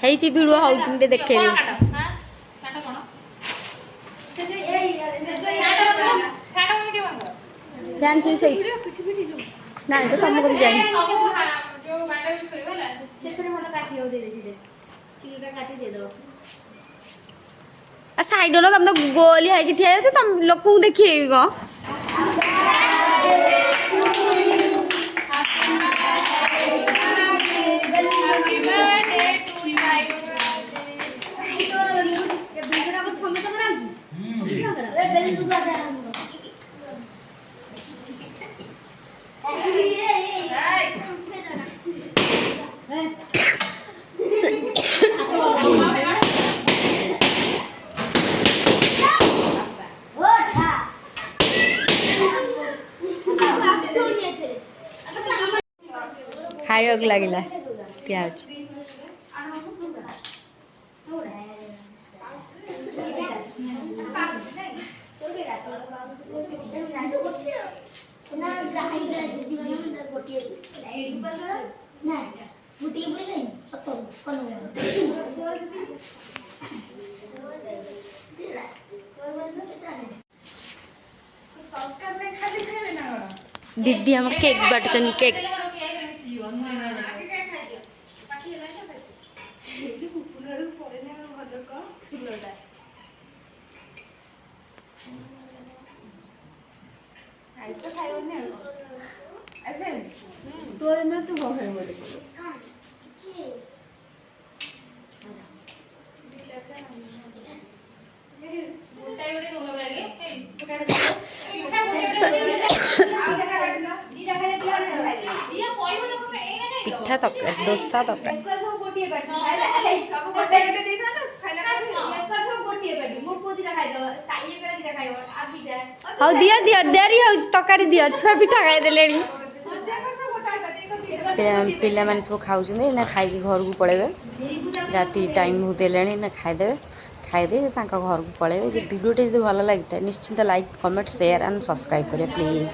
ହେଇଛି ଭିଡିଓ ହଉଛି ମୁଁ ଟିକେ ଦେଖେଇ ଦେଉଛି। ଫ୍ୟାନ୍ ସୁଇଚ୍ ହେଇଛି ନାଇଁ ତ କାମ କରି ଯାଇନି। ସାଇଡ୍ ର ତମେ ତ ଗୋଲିଆ ହେଇକି ଠିଆ ହେଇଛ ତମ ଲୋକଙ୍କୁ ଦେଖେଇବି କଣ? ଖାଇବାକୁ ଲାଗିଲା ପିଆଜ दीदी हम केक बाटुछन केक पिठा तक दोसा तक हाँ दिया दिया डेरी हो तकारी दिया छुआ पिठा खाई देले पिला माने सब खाऊ ना खाई घर को पड़े राति टाइम बहुत है खाईदे खाईदे घर को पड़े भिडियोटे जो भल लगी था निश्चिंत like comment share and subscribe करें प्लीज।